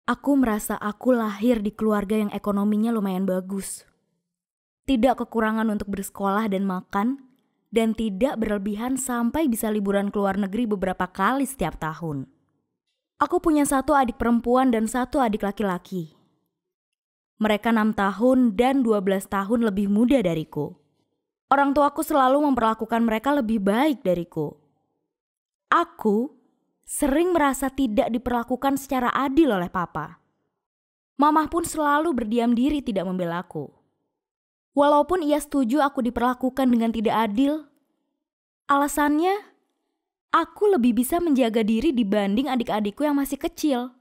Aku merasa aku lahir di keluarga yang ekonominya lumayan bagus. Tidak kekurangan untuk bersekolah dan makan, dan tidak berlebihan sampai bisa liburan ke luar negeri beberapa kali setiap tahun. Aku punya 1 adik perempuan dan 1 adik laki-laki. Mereka 6 tahun dan 12 tahun lebih muda dariku. Orang tuaku selalu memperlakukan mereka lebih baik dariku. Aku sering merasa tidak diperlakukan secara adil oleh papa. Mamah pun selalu berdiam diri tidak membela aku. Walaupun ia setuju aku diperlakukan dengan tidak adil, alasannya aku lebih bisa menjaga diri dibanding adik-adikku yang masih kecil.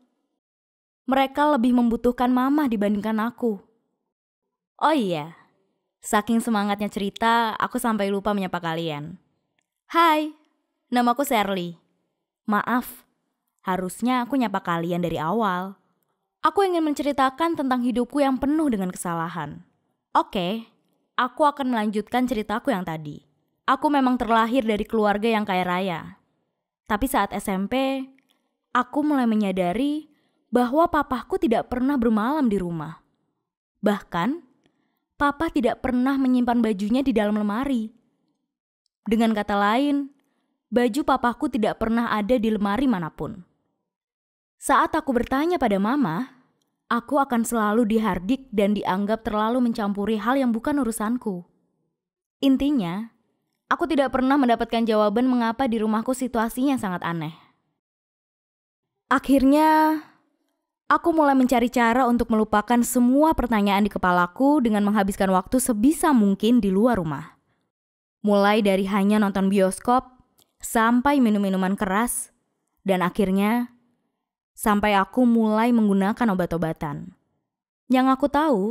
Mereka lebih membutuhkan mamah dibandingkan aku. Oh iya, saking semangatnya cerita, aku sampai lupa menyapa kalian. Hai, namaku Sherly. Maaf, harusnya aku nyapa kalian dari awal. Aku ingin menceritakan tentang hidupku yang penuh dengan kesalahan. Oke, aku akan melanjutkan ceritaku yang tadi. Aku memang terlahir dari keluarga yang kaya raya. Tapi saat SMP, aku mulai menyadari bahwa papaku tidak pernah bermalam di rumah. Bahkan, papa tidak pernah menyimpan bajunya di dalam lemari. Dengan kata lain, baju papaku tidak pernah ada di lemari manapun. Saat aku bertanya pada mama, aku akan selalu dihardik dan dianggap terlalu mencampuri hal yang bukan urusanku. Intinya, aku tidak pernah mendapatkan jawaban mengapa di rumahku situasinya sangat aneh. Akhirnya, aku mulai mencari cara untuk melupakan semua pertanyaan di kepalaku dengan menghabiskan waktu sebisa mungkin di luar rumah. Mulai dari hanya nonton bioskop, sampai minum-minuman keras, dan akhirnya sampai aku mulai menggunakan obat-obatan. Yang aku tahu,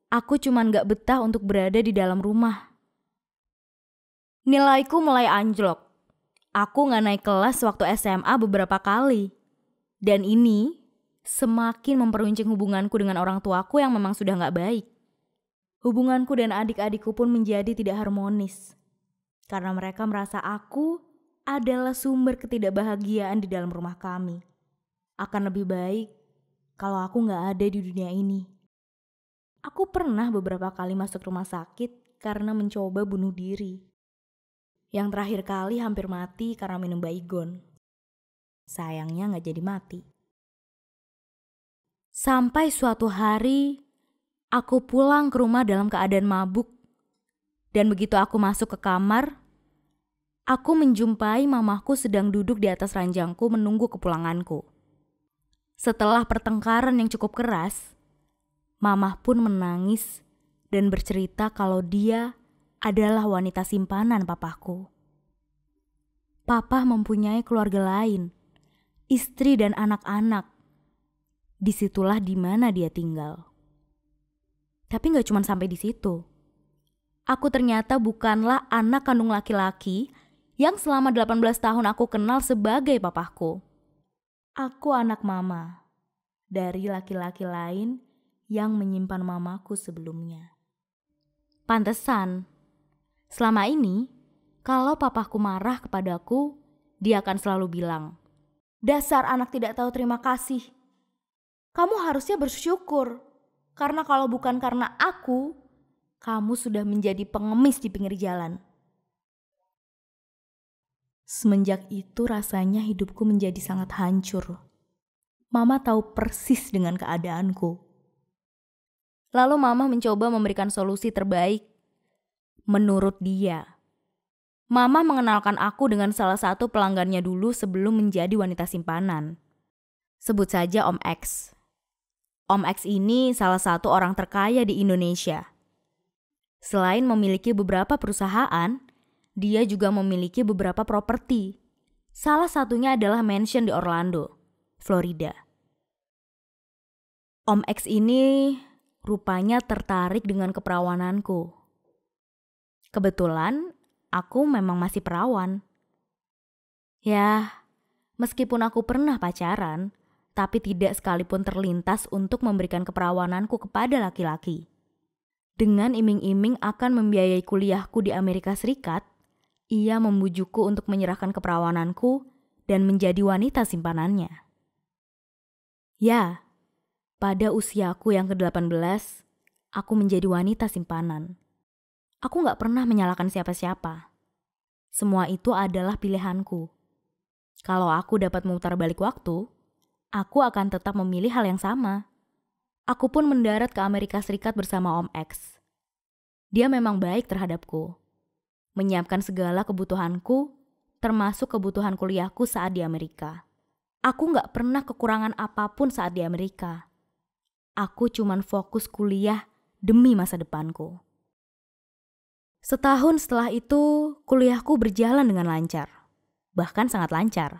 aku cuman gak betah untuk berada di dalam rumah. Nilaiku mulai anjlok. Aku gak naik kelas waktu SMA beberapa kali. Dan ini semakin memperuncing hubunganku dengan orang tuaku yang memang sudah gak baik. Hubunganku dan adik-adikku pun menjadi tidak harmonis. Karena mereka merasa aku adalah sumber ketidakbahagiaan di dalam rumah kami. Akan lebih baik kalau aku gak ada di dunia ini. Aku pernah beberapa kali masuk rumah sakit karena mencoba bunuh diri. Yang terakhir kali hampir mati karena minum baygon. Sayangnya gak jadi mati. Sampai suatu hari, aku pulang ke rumah dalam keadaan mabuk. Dan begitu aku masuk ke kamar, aku menjumpai mamahku sedang duduk di atas ranjangku menunggu kepulanganku. Setelah pertengkaran yang cukup keras, mamah pun menangis dan bercerita kalau dia adalah wanita simpanan papaku. Papa mempunyai keluarga lain, istri dan anak-anak. Disitulah di mana dia tinggal. Tapi gak cuma sampai di situ. Aku ternyata bukanlah anak kandung laki-laki yang selama 18 tahun aku kenal sebagai papaku. Aku anak mama dari laki-laki lain yang menyimpan mamaku sebelumnya. Pantesan, selama ini kalau papaku marah kepadaku, dia akan selalu bilang, "Dasar anak tidak tahu terima kasih. Kamu harusnya bersyukur, karena kalau bukan karena aku, kamu sudah menjadi pengemis di pinggir jalan." Semenjak itu rasanya hidupku menjadi sangat hancur. Mama tahu persis dengan keadaanku. Lalu mama mencoba memberikan solusi terbaik. Menurut dia, mama mengenalkan aku dengan salah satu pelanggannya dulu sebelum menjadi wanita simpanan. Sebut saja Om X. Om X ini salah satu orang terkaya di Indonesia. Selain memiliki beberapa perusahaan, dia juga memiliki beberapa properti. Salah satunya adalah mansion di Orlando, Florida. Om X ini rupanya tertarik dengan keperawananku. Kebetulan aku memang masih perawan. Ya, meskipun aku pernah pacaran, tapi tidak sekalipun terlintas untuk memberikan keperawananku kepada laki-laki. Dengan iming-iming akan membiayai kuliahku di Amerika Serikat, ia membujukku untuk menyerahkan keperawananku dan menjadi wanita simpanannya. Ya, Pada usiaku yang ke-18, aku menjadi wanita simpanan. Aku gak pernah menyalahkan siapa-siapa. Semua itu adalah pilihanku. Kalau aku dapat memutar balik waktu, aku akan tetap memilih hal yang sama. Aku pun mendarat ke Amerika Serikat bersama Om X. Dia memang baik terhadapku. Menyiapkan segala kebutuhanku, termasuk kebutuhan kuliahku saat di Amerika. Aku gak pernah kekurangan apapun saat di Amerika. Aku cuman fokus kuliah demi masa depanku. Setahun setelah itu, kuliahku berjalan dengan lancar. Bahkan sangat lancar.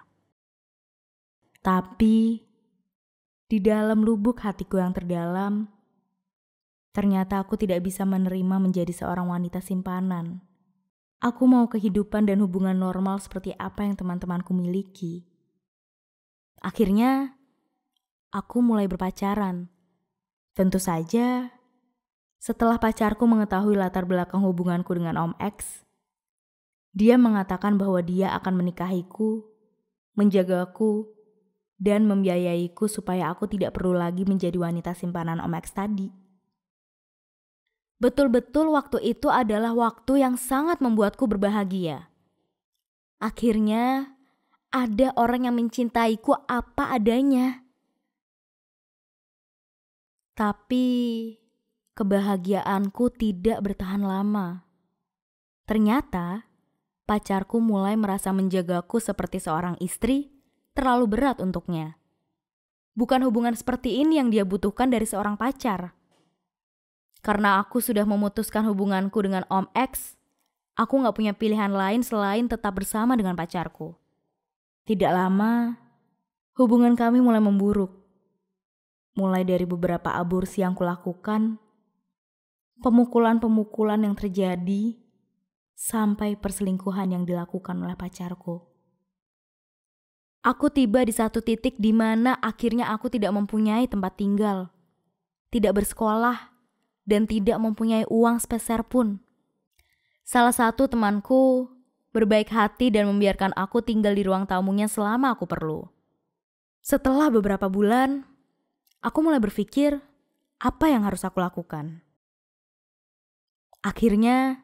Tapi, di dalam lubuk hatiku yang terdalam, ternyata aku tidak bisa menerima menjadi seorang wanita simpanan. Aku mau kehidupan dan hubungan normal seperti apa yang teman-temanku miliki. Akhirnya, aku mulai berpacaran. Tentu saja, setelah pacarku mengetahui latar belakang hubunganku dengan Om X, dia mengatakan bahwa dia akan menikahiku, menjagaku, dan membiayaiku supaya aku tidak perlu lagi menjadi wanita simpanan Om X tadi. Betul-betul waktu itu adalah waktu yang sangat membuatku berbahagia. Akhirnya, ada orang yang mencintaiku apa adanya. Tapi kebahagiaanku tidak bertahan lama. Ternyata pacarku mulai merasa menjagaku seperti seorang istri terlalu berat untuknya. Bukan hubungan seperti ini yang dia butuhkan dari seorang pacar. Karena aku sudah memutuskan hubunganku dengan Om X, aku gak punya pilihan lain selain tetap bersama dengan pacarku. Tidak lama, hubungan kami mulai memburuk. Mulai dari beberapa aborsi yang kulakukan, pemukulan-pemukulan yang terjadi, sampai perselingkuhan yang dilakukan oleh pacarku. Aku tiba di satu titik di mana akhirnya aku tidak mempunyai tempat tinggal, tidak bersekolah, dan tidak mempunyai uang sepeser pun. Salah satu temanku berbaik hati dan membiarkan aku tinggal di ruang tamunya selama aku perlu. Setelah beberapa bulan, aku mulai berpikir, apa yang harus aku lakukan? Akhirnya,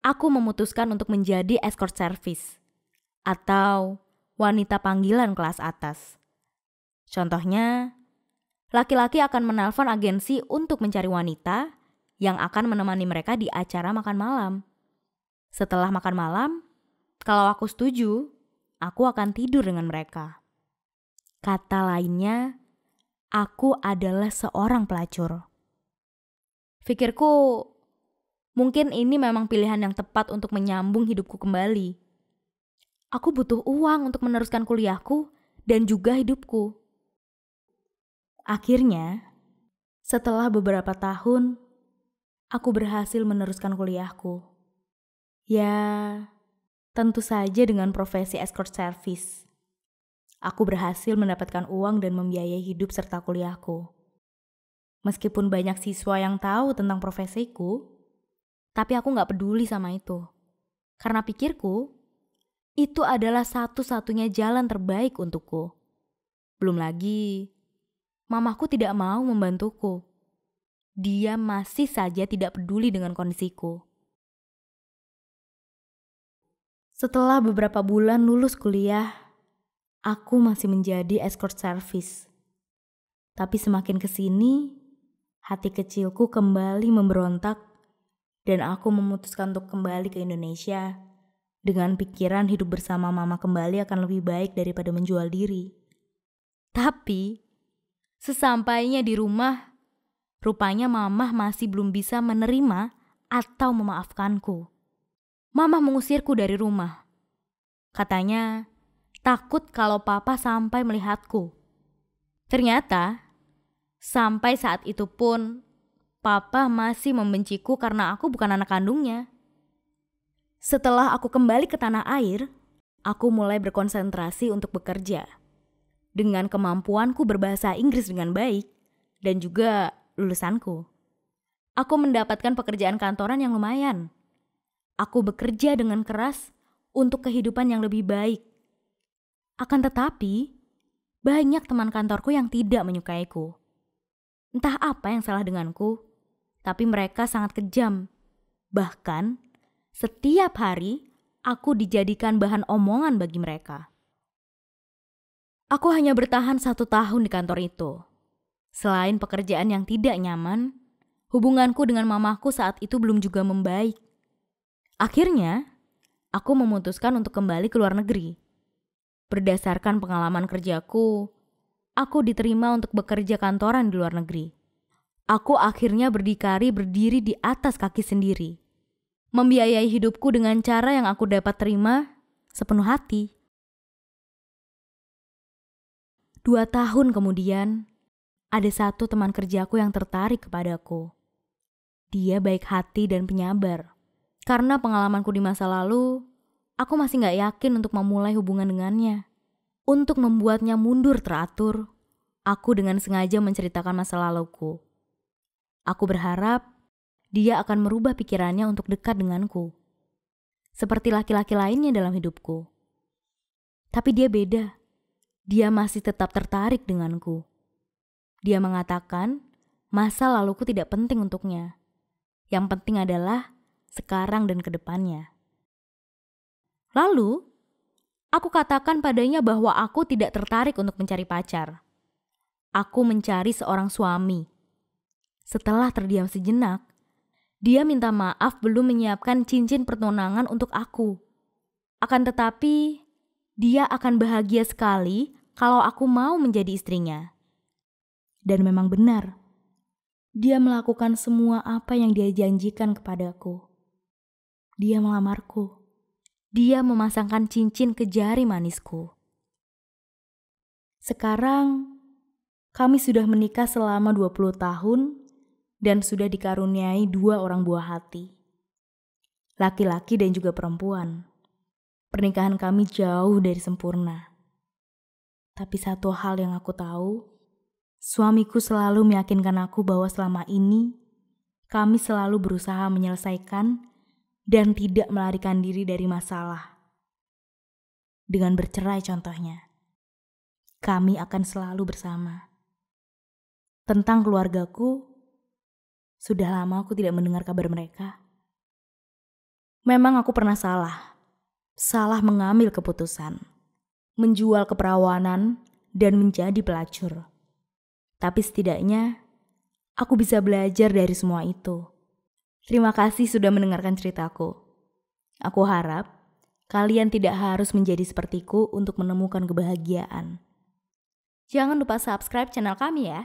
aku memutuskan untuk menjadi escort service atau wanita panggilan kelas atas. Contohnya, laki-laki akan menelpon agensi untuk mencari wanita yang akan menemani mereka di acara makan malam. Setelah makan malam, kalau aku setuju, aku akan tidur dengan mereka. Kata lainnya, aku adalah seorang pelacur. Pikirku, mungkin ini memang pilihan yang tepat untuk menyambung hidupku kembali. Aku butuh uang untuk meneruskan kuliahku dan juga hidupku. Akhirnya, setelah beberapa tahun, aku berhasil meneruskan kuliahku. Ya, tentu saja dengan profesi escort service. Aku berhasil mendapatkan uang dan membiayai hidup serta kuliahku. Meskipun banyak siswa yang tahu tentang profesiku, tapi aku gak peduli sama itu. Karena pikirku, itu adalah satu-satunya jalan terbaik untukku. Belum lagi, mamaku tidak mau membantuku. Dia masih saja tidak peduli dengan kondisiku. Setelah beberapa bulan lulus kuliah, aku masih menjadi escort service. Tapi semakin kesini, hati kecilku kembali memberontak dan aku memutuskan untuk kembali ke Indonesia dengan pikiran hidup bersama mama kembali akan lebih baik daripada menjual diri. Tapi, sesampainya di rumah, rupanya mama masih belum bisa menerima atau memaafkanku. Mama mengusirku dari rumah. Katanya, takut kalau papa sampai melihatku. Ternyata, sampai saat itu pun, papa masih membenciku karena aku bukan anak kandungnya. Setelah aku kembali ke tanah air, aku mulai berkonsentrasi untuk bekerja. Dengan kemampuanku berbahasa Inggris dengan baik, dan juga lulusanku. Aku mendapatkan pekerjaan kantoran yang lumayan. Aku bekerja dengan keras untuk kehidupan yang lebih baik. Akan tetapi, banyak teman kantorku yang tidak menyukaiku. Entah apa yang salah denganku, tapi mereka sangat kejam. Bahkan, setiap hari aku dijadikan bahan omongan bagi mereka. Aku hanya bertahan 1 tahun di kantor itu. Selain pekerjaan yang tidak nyaman, hubunganku dengan mamaku saat itu belum juga membaik. Akhirnya, aku memutuskan untuk kembali ke luar negeri. Berdasarkan pengalaman kerjaku, aku diterima untuk bekerja kantoran di luar negeri. Aku akhirnya berdiri di atas kaki sendiri. Membiayai hidupku dengan cara yang aku dapat terima sepenuh hati. 2 tahun kemudian, ada satu teman kerjaku yang tertarik kepadaku. Dia baik hati dan penyabar. Karena pengalamanku di masa lalu, aku masih gak yakin untuk memulai hubungan dengannya. Untuk membuatnya mundur teratur, aku dengan sengaja menceritakan masa laluku. Aku berharap dia akan merubah pikirannya untuk dekat denganku. Seperti laki-laki lainnya dalam hidupku. Tapi dia beda. Dia masih tetap tertarik denganku. Dia mengatakan masa laluku tidak penting untuknya. Yang penting adalah sekarang dan ke depannya. Lalu, aku katakan padanya bahwa aku tidak tertarik untuk mencari pacar. Aku mencari seorang suami. Setelah terdiam sejenak, dia minta maaf belum menyiapkan cincin pertunangan untuk aku. Akan tetapi, dia akan bahagia sekali kalau aku mau menjadi istrinya. Dan memang benar, dia melakukan semua apa yang dia janjikan kepadaku. Dia melamarku. Dia memasangkan cincin ke jari manisku. Sekarang, kami sudah menikah selama 20 tahun dan sudah dikaruniai 2 orang buah hati. Laki-laki dan juga perempuan. Pernikahan kami jauh dari sempurna. Tapi satu hal yang aku tahu, suamiku selalu meyakinkan aku bahwa selama ini kami selalu berusaha menyelesaikan dan tidak melarikan diri dari masalah. Dengan bercerai contohnya, kami akan selalu bersama. Tentang keluargaku, sudah lama aku tidak mendengar kabar mereka. Memang aku pernah salah mengambil keputusan, menjual keperawanan dan menjadi pelacur. Tapi setidaknya, aku bisa belajar dari semua itu. Terima kasih sudah mendengarkan ceritaku. Aku harap kalian tidak harus menjadi sepertiku untuk menemukan kebahagiaan. Jangan lupa subscribe channel kami ya.